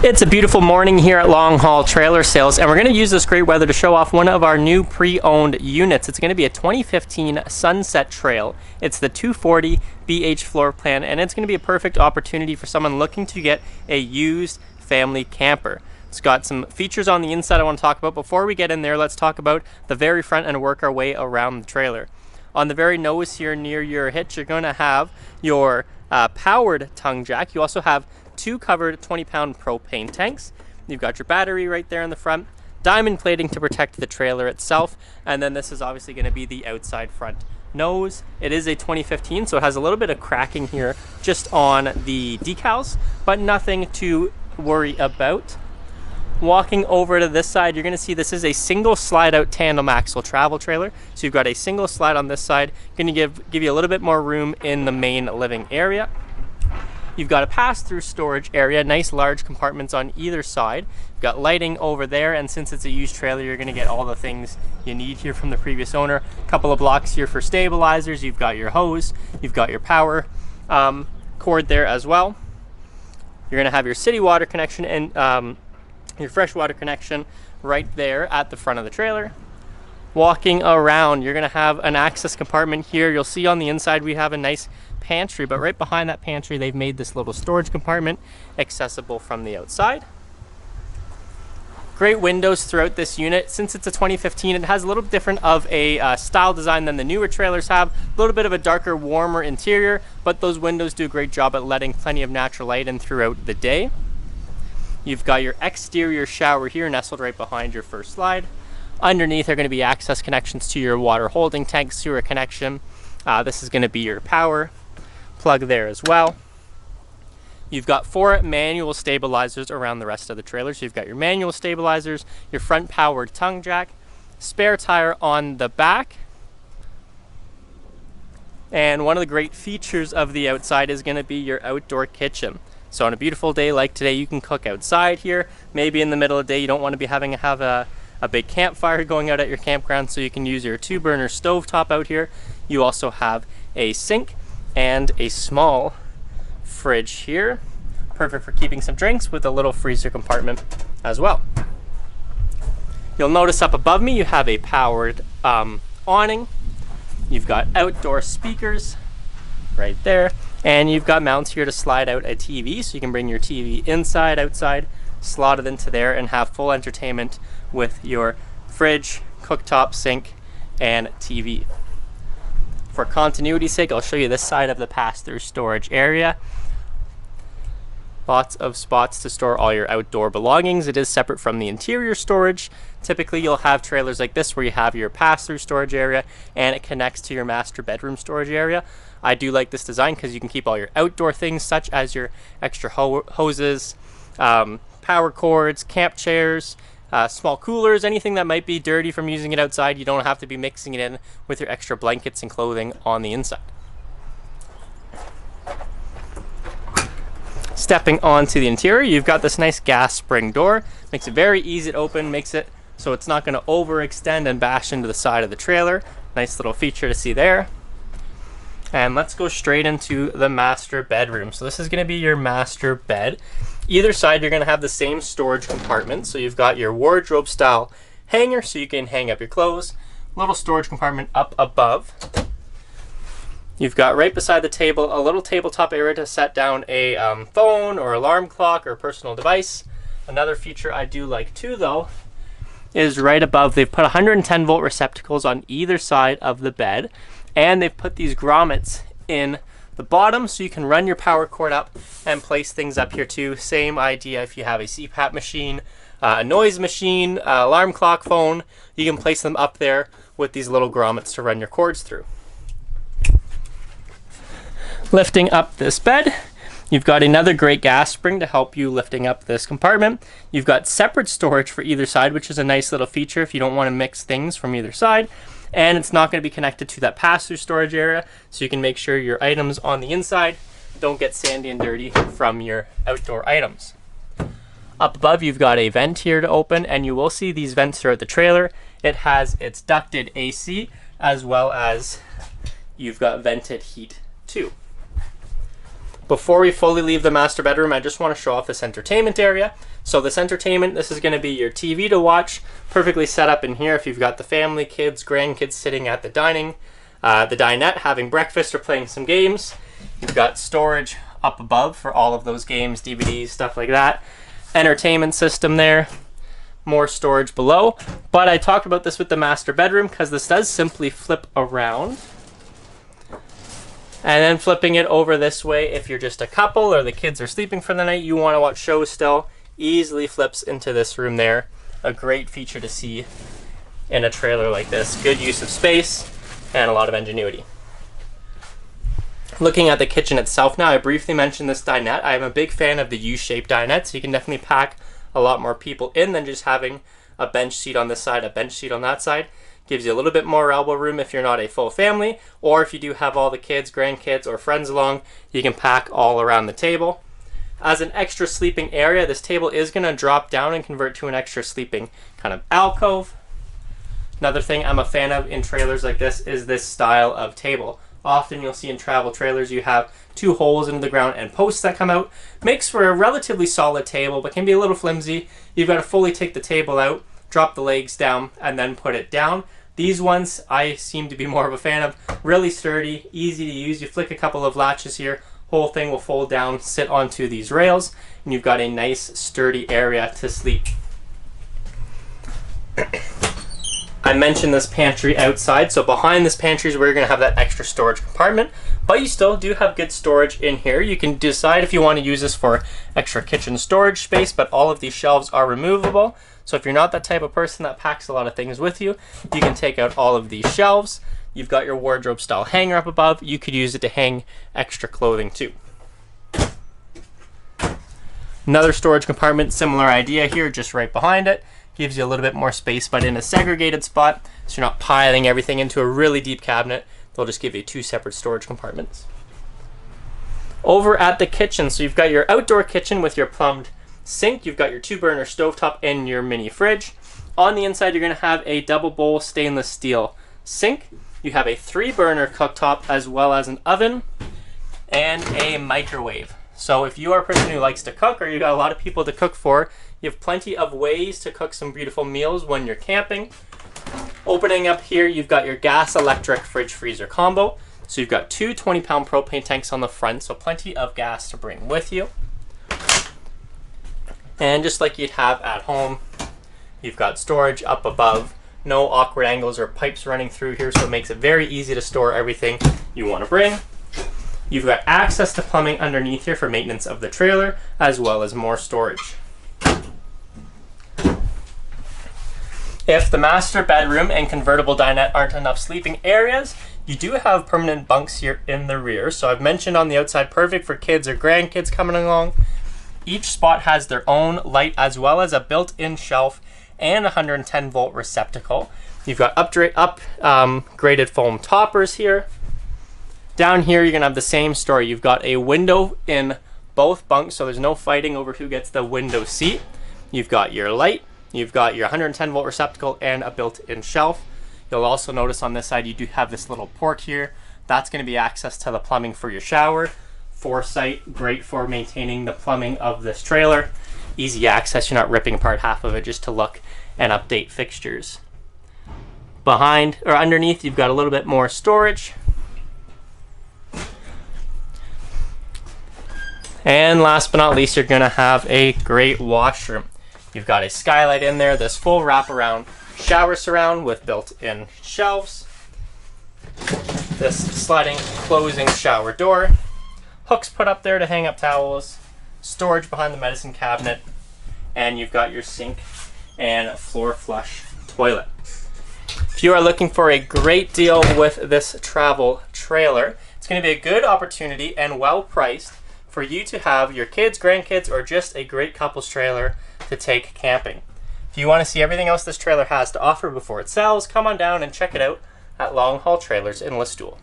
It's a beautiful morning here at Long Haul Trailer Sales, and we're going to use this great weather to show off one of our new pre-owned units. It's going to be a 2015 Sunset Trail. It's the 240 BH floor plan, and it's going to be a perfect opportunity for someone looking to get a used family camper. It's got some features on the inside I want to talk about. Before we get in there, let's talk about the very front and work our way around the trailer. On the very nose here near your hitch, you're going to have your powered tongue jack. You also have two covered 20-pound propane tanks. You've got your battery right there in the front, diamond plating to protect the trailer itself, and then this is obviously going to be the outside front nose. It is a 2015, so it has a little bit of cracking here just on the decals, but nothing to worry about. Walking over to this side, you're going to see this is a single slide out tandem axle travel trailer. So you've got a single slide on this side, going to give you a little bit more room in the main living area. You've got a pass-through storage area, nice large compartments on either side. You've got lighting over there, and since it's a used trailer, you're going to get all the things you need here from the previous owner. A couple of blocks here for stabilizers. You've got your hose. You've got your power cord there as well. You're going to have your city water connection and your freshwater connection right there at the front of the trailer. Walking around, you're going to have an access compartment here. You'll see on the inside we have a nice pantry, but right behind that pantry they've made this little storage compartment accessible from the outside. Great windows throughout this unit. Since it's a 2015, it has a little different of a style design than the newer trailers have. A little bit of a darker, warmer interior, but those windows do a great job at letting plenty of natural light in throughout the day. You've got your exterior shower here nestled right behind your first slide. Underneath are going to be access connections to your water holding tank, sewer connection. This is going to be your power plug there as well. You've got 4 manual stabilizers around the rest of the trailer. So you've got your manual stabilizers, your front powered tongue jack, spare tire on the back. And one of the great features of the outside is going to be your outdoor kitchen. So on a beautiful day like today, you can cook outside here. Maybe in the middle of the day, you don't want to be having a big campfire going out at your campground, so you can use your 2-burner stovetop out here. You also have a sink and a small fridge here. Perfect for keeping some drinks with a little freezer compartment as well. You'll notice up above me, you have a powered awning. You've got outdoor speakers right there. And you've got mounts here to slide out a TV, so you can bring your TV inside, outside, slot it into there, and have full entertainment with your fridge, cooktop, sink, and TV. For continuity's sake, I'll show you this side of the pass-through storage area. Lots of spots to store all your outdoor belongings. It is separate from the interior storage. Typically, you'll have trailers like this where you have your pass-through storage area and it connects to your master bedroom storage area. I do like this design because you can keep all your outdoor things such as your extra hoses, power cords, camp chairs, small coolers, anything that might be dirty from using it outside. You don't have to be mixing it in with your extra blankets and clothing on the inside. Stepping onto the interior, you've got this nice gas spring door. Makes it very easy to open, makes it so it's not going to overextend and bash into the side of the trailer. Nice little feature to see there. And let's go straight into the master bedroom. So this is going to be your master bed. Either side, you're going to have the same storage compartment. So you've got your wardrobe style hanger so you can hang up your clothes. Little storage compartment up above. You've got right beside the table a little tabletop area to set down a phone or alarm clock or personal device. Another feature I do like too though is right above, they've put 110 volt receptacles on either side of the bed, and they've put these grommets in the bottom so you can run your power cord up and place things up here too. Same idea if you have a CPAP machine, a noise machine, alarm clock, phone, you can place them up there with these little grommets to run your cords through. Lifting up this bed, you've got another great gas spring to help you lifting up this compartment. You've got separate storage for either side, which is a nice little feature if you don't want to mix things from either side. And it's not going to be connected to that pass-through storage area, so you can make sure your items on the inside don't get sandy and dirty from your outdoor items. Up above, you've got a vent here to open, and you will see these vents throughout the trailer. It has its ducted AC, as well as you've got vented heat too. Before we fully leave the master bedroom, I just want to show off this entertainment area. So this entertainment, this is going to be your TV to watch, perfectly set up in here if you've got the family, kids, grandkids sitting at the dinette having breakfast or playing some games. You've got storage up above for all of those games, DVDs, stuff like that. Entertainment system there. More storage below. But I talked about this with the master bedroom because this does simply flip around. And then flipping it over this way, if you're just a couple or the kids are sleeping for the night, you want to watch shows still, easily flips into this room there. A great feature to see in a trailer like this. Good use of space and a lot of ingenuity. Looking at the kitchen itself now, I briefly mentioned this dinette. I am a big fan of the U-shaped dinette, so you can definitely pack a lot more people in than just having a bench seat on this side, a bench seat on that side. Gives you a little bit more elbow room if you're not a full family, or if you do have all the kids, grandkids, or friends along, you can pack all around the table. As an extra sleeping area, this table is going to drop down and convert to an extra sleeping kind of alcove. Another thing I'm a fan of in trailers like this is this style of table. Often you'll see in travel trailers you have 2 holes into the ground and posts that come out. Makes for a relatively solid table, but can be a little flimsy. You've got to fully take the table out, drop the legs down, and then put it down. These ones I seem to be more of a fan of. Really sturdy, easy to use. You flick a couple of latches here, whole thing will fold down, sit onto these rails, and you've got a nice sturdy area to sleep. I mentioned this pantry outside, so behind this pantry is where you're going to have that extra storage compartment, but you still do have good storage in here. You can decide if you want to use this for extra kitchen storage space, but all of these shelves are removable. So if you're not that type of person that packs a lot of things with you, you can take out all of these shelves. You've got your wardrobe style hanger up above. You could use it to hang extra clothing too. Another storage compartment, similar idea here, just right behind it. Gives you a little bit more space, but in a segregated spot, so you're not piling everything into a really deep cabinet. They'll just give you 2 separate storage compartments. Over at the kitchen, so you've got your outdoor kitchen with your plumbed sink, you've got your 2-burner stovetop and your mini fridge. On the inside, you're going to have a double bowl stainless steel sink. You have a 3-burner cooktop as well as an oven and a microwave. So if you are a person who likes to cook, or you got a lot of people to cook for, you have plenty of ways to cook some beautiful meals when you're camping. Opening up here, you've got your gas electric fridge freezer combo. So you've got 2 20-pound propane tanks on the front, so plenty of gas to bring with you. And just like you'd have at home, you've got storage up above. No awkward angles or pipes running through here, so it makes it very easy to store everything you want to bring. You've got access to plumbing underneath here for maintenance of the trailer, as well as more storage. If the master bedroom and convertible dinette aren't enough sleeping areas, you do have permanent bunks here in the rear. So I've mentioned on the outside, perfect for kids or grandkids coming along. Each spot has their own light as well as a built-in shelf and a 110-volt receptacle. You've got upgraded foam toppers here. Down here, you're going to have the same story. You've got a window in both bunks, so there's no fighting over who gets the window seat. You've got your light. You've got your 110-volt receptacle and a built-in shelf. You'll also notice on this side you do have this little port here. That's going to be access to the plumbing for your shower. Foresight, great for maintaining the plumbing of this trailer. Easy access, you're not ripping apart half of it just to look and update fixtures. Behind or underneath, you've got a little bit more storage. And last but not least, you're going to have a great washroom. You've got a skylight in there, this full wraparound shower surround with built-in shelves, this sliding closing shower door, hooks put up there to hang up towels, storage behind the medicine cabinet, and you've got your sink and floor flush toilet. If you are looking for a great deal with this travel trailer, it's going to be a good opportunity and well priced for you to have your kids, grandkids, or just a great couples trailer to take camping. If you want to see everything else this trailer has to offer before it sells, come on down and check it out at Long Haul Trailers in Listool.